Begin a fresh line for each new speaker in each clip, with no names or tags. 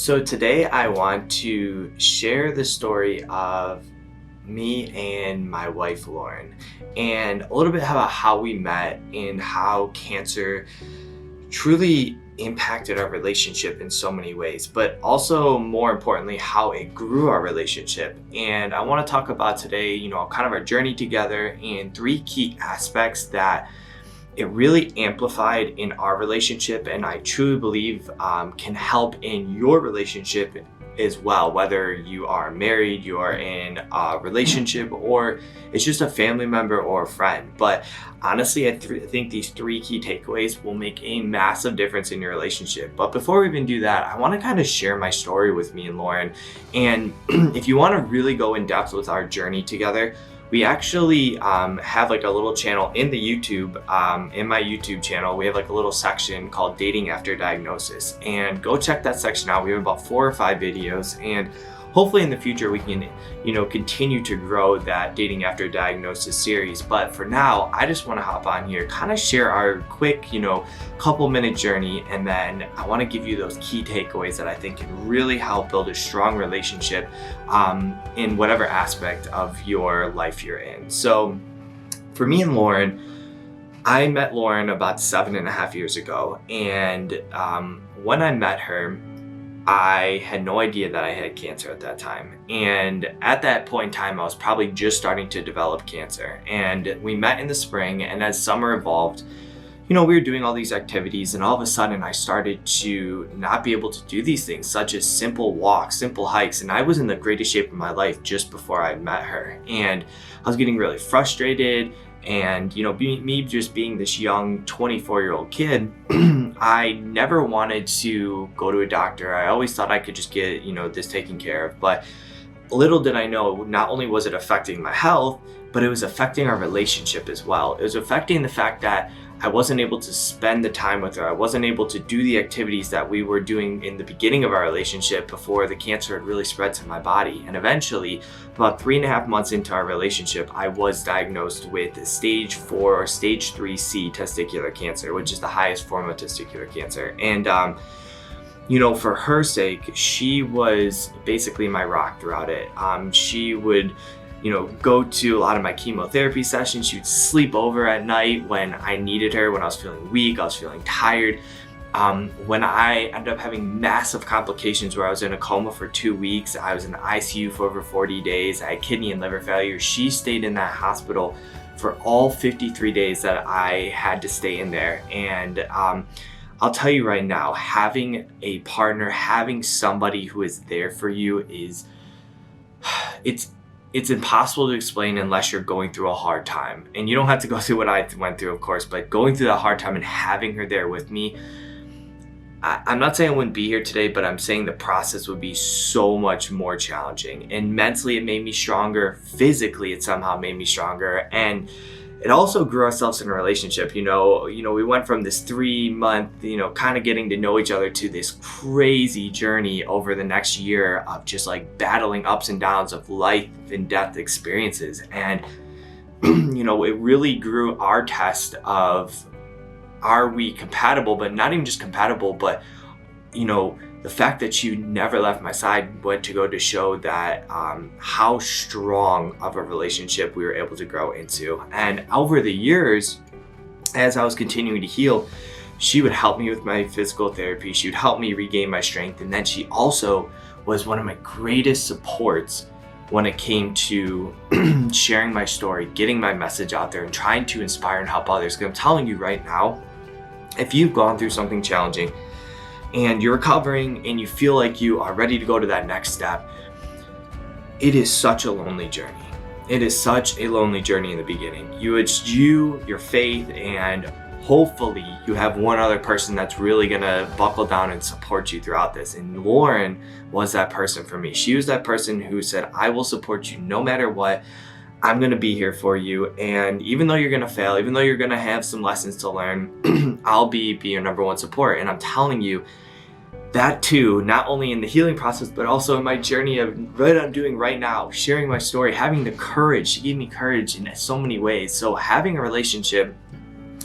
So today I want to share the story of me and my wife Lauren, and a little bit about how we met and how cancer truly impacted our relationship in so many ways, but also more importantly, how it grew our relationship. And I want to talk about today, kind of our journey together and three key aspects that it really amplified in our relationship, and I truly believe can help in your relationship as well, whether you are married, you are in a relationship, or it's just a family member or a friend. But honestly, I think these three key takeaways will make a massive difference in your relationship. But before we even do that, I want to kind of share my story with me and Lauren. And if you want to really go in depth with our journey together, we actually have like a little channel in the YouTube, in my YouTube channel, we have like a little section called Dating After Diagnosis, and go check that section out. We have about 4 or 5 videos, and hopefully in the future we can, continue to grow that Dating After Diagnosis series. But for now, I just want to hop on here, kind of share our quick, couple minute journey, and then I want to give you those key takeaways that I think can really help build a strong relationship in whatever aspect of your life you're in. So for me and Lauren, I met Lauren about 7.5 years ago, and when I met her, I had no idea that I had cancer at that time. And at that point in time, I was probably just starting to develop cancer. And we met in the spring, and as summer evolved, we were doing all these activities, and all of a sudden I started to not be able to do these things, such as simple walks, simple hikes. And I was in the greatest shape of my life just before I met her. And I was getting really frustrated. And, me just being this young 24-year-old kid, I never wanted to go to a doctor. I always thought I could just get, this taken care of. But little did I know, not only was it affecting my health, but it was affecting our relationship as well. It was affecting the fact that I wasn't able to spend the time with her. I wasn't able to do the activities that we were doing in the beginning of our relationship before the cancer had really spread to my body. And eventually, about 3.5 months into our relationship, I was diagnosed with stage 4 or stage 3C testicular cancer, which is the highest form of testicular cancer. And for her sake, she was basically my rock throughout it. She would go to a lot of my chemotherapy sessions. She would sleep over at night when I needed her, when I was feeling weak, I was feeling tired. When I ended up having massive complications where I was in a coma for 2 weeks, I was in the ICU for over 40 days, I had kidney and liver failure. She stayed in that hospital for all 53 days that I had to stay in there. And I'll tell you right now, having a partner, having somebody who is there for you it's impossible to explain unless you're going through a hard time. And you don't have to go through what I went through, of course, but going through that hard time and having her there with me, I'm not saying I wouldn't be here today, but I'm saying the process would be so much more challenging. And mentally, it made me stronger. Physically, it somehow made me stronger. And it also grew ourselves in a relationship. We went from this 3-month, kind of getting to know each other, to this crazy journey over the next year of just like battling ups and downs of life and death experiences. And, it really grew our test of, are we compatible? But not even just compatible, but, the fact that you never left my side went to go to show that how strong of a relationship we were able to grow into. And over the years, as I was continuing to heal, she would help me with my physical therapy. She would help me regain my strength. And then she also was one of my greatest supports when it came to sharing my story, getting my message out there, and trying to inspire and help others. Because I'm telling you right now, if you've gone through something challenging, and you're recovering and you feel like you are ready to go to that next step, it is such a lonely journey. It is such a lonely journey in the beginning. It's you, your faith, and hopefully you have one other person that's really gonna buckle down and support you throughout this. And Lauren was that person for me. She was that person who said, I will support you no matter what. I'm gonna be here for you. And even though you're gonna fail, even though you're gonna have some lessons to learn, I'll be your number one support. And I'm telling you, that too, not only in the healing process, but also in my journey of what I'm doing right now, sharing my story, having the courage. She gave me courage in so many ways. So having a relationship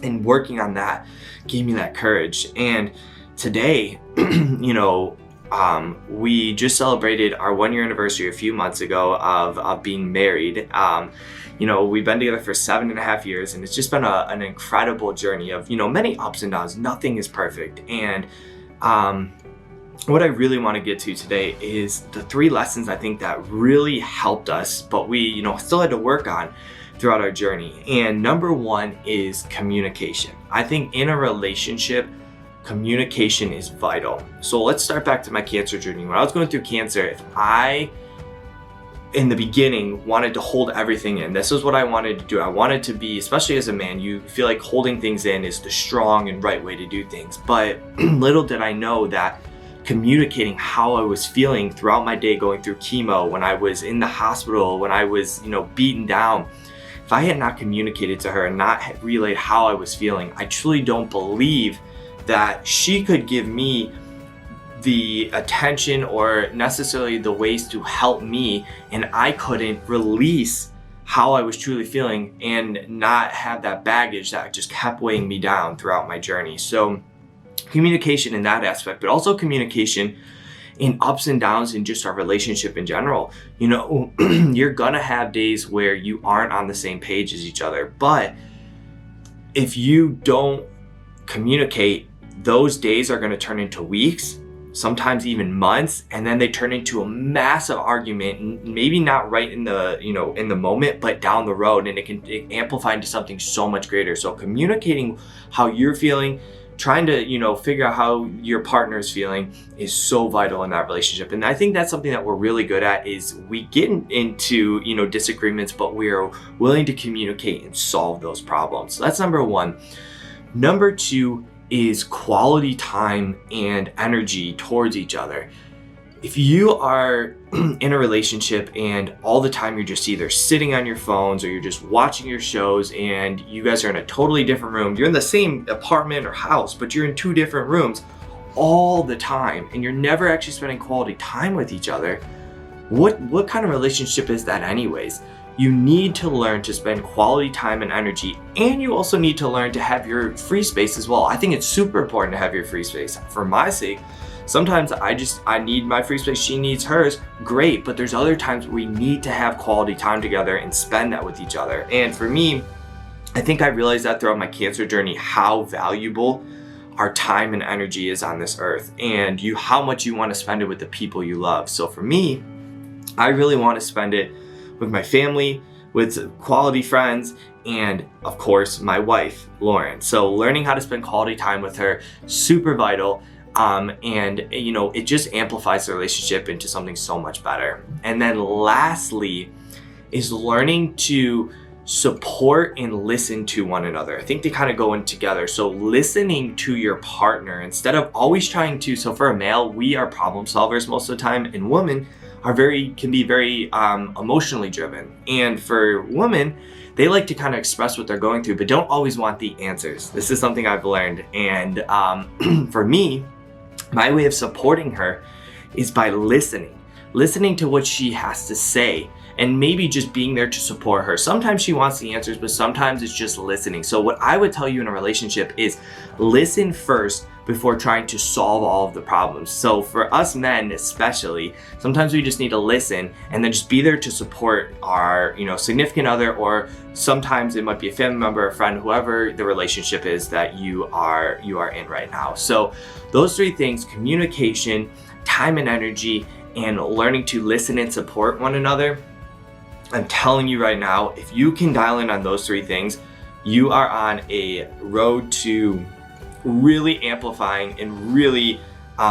and working on that gave me that courage. And today, We just celebrated our 1-year anniversary a few months ago of being married. We've been together for 7.5 years, and it's just been an incredible journey of, many ups and downs. Nothing is perfect. And what I really want to get to today is the 3 lessons I think that really helped us, but we, still had to work on throughout our journey. And number 1 is communication. I think in a relationship, communication is vital. So let's start back to my cancer journey. When I was going through cancer, if I, in the beginning, wanted to hold everything in, this is what I wanted to do. I wanted to be, especially as a man, you feel like holding things in is the strong and right way to do things. But little did I know that communicating how I was feeling throughout my day, going through chemo, when I was in the hospital, when I was, beaten down, if I had not communicated to her and not relayed how I was feeling, I truly don't believe that she could give me the attention or necessarily the ways to help me, and I couldn't release how I was truly feeling and not have that baggage that just kept weighing me down throughout my journey. So communication in that aspect, but also communication in ups and downs in just our relationship in general. You're gonna have days where you aren't on the same page as each other, but if you don't communicate, those days are gonna turn into weeks, sometimes even months, and then they turn into a massive argument, maybe not right in the in the moment, but down the road, and it can amplify into something so much greater. So communicating how you're feeling, trying to figure out how your partner is feeling is so vital in that relationship. And I think that's something that we're really good at, is we get into disagreements, but we're willing to communicate and solve those problems. So that's number 1. Number 2 is quality time and energy towards each other. If you are in a relationship and all the time you're just either sitting on your phones or you're just watching your shows, and you guys are in a totally different room, you're in the same apartment or house, but you're in 2 different rooms all the time, and you're never actually spending quality time with each other, what kind of relationship is that anyways? You need to learn to spend quality time and energy, and you also need to learn to have your free space as well. I think it's super important to have your free space. For my sake, sometimes I need my free space, she needs hers, great, but there's other times we need to have quality time together and spend that with each other. And for me, I think I realized that throughout my cancer journey, how valuable our time and energy is on this earth, and how much you want to spend it with the people you love. So for me, I really want to spend it with my family, with quality friends, and of course my wife, Lauren. So learning how to spend quality time with her, super vital. And it just amplifies the relationship into something so much better. And then lastly is learning to support and listen to one another. I think they kind of go in together. So listening to your partner instead of always trying to, so for a male, we are problem solvers most of the time, and women can be very emotionally driven. And for women, they like to kind of express what they're going through, but don't always want the answers. This is something I've learned. And for me, my way of supporting her is by listening to what she has to say, and maybe just being there to support her. Sometimes she wants the answers, but sometimes it's just listening. So what I would tell you in a relationship is listen first before trying to solve all of the problems. So for us men especially, sometimes we just need to listen and then just be there to support our significant other, or sometimes it might be a family member, a friend, whoever the relationship is that you are in right now. So those 3 things: communication, time and energy, and learning to listen and support one another. I'm telling you right now, if you can dial in on those 3 things, you are on a road to really amplifying and really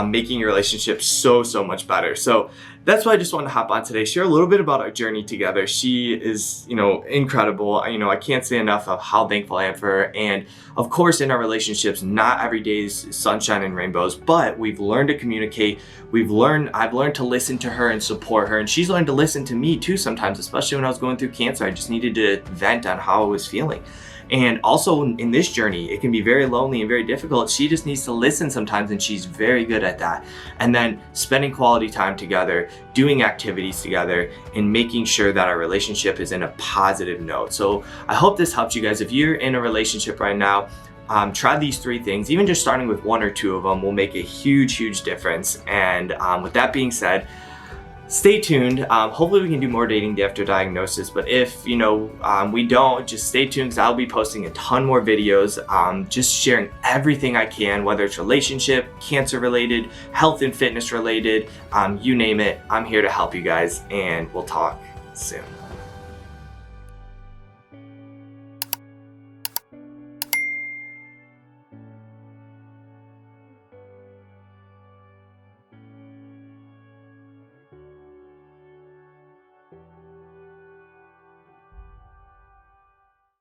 making your relationship so much better. So that's why I just wanted to hop on today, share a little bit about our journey together. She is, incredible. I can't say enough of how thankful I am for her. And of course, in our relationships, not every day is sunshine and rainbows, but we've learned to communicate. I've learned to listen to her and support her. And she's learned to listen to me too sometimes, especially when I was going through cancer. I just needed to vent on how I was feeling. And also in this journey, it can be very lonely and very difficult. She just needs to listen sometimes, and she's very good at that. And then spending quality time together, doing activities together, and making sure that our relationship is in a positive note. So I hope this helps you guys. If you're in a relationship right now, try these 3 things. Even just starting with 1 or 2 of them will make a huge difference. And with that being said, stay tuned. Hopefully we can do more dating after diagnosis, but if we don't, just stay tuned because I'll be posting a ton more videos, just sharing everything I can, whether it's relationship, cancer related, health and fitness related, you name it. I'm here to help you guys, and we'll talk soon.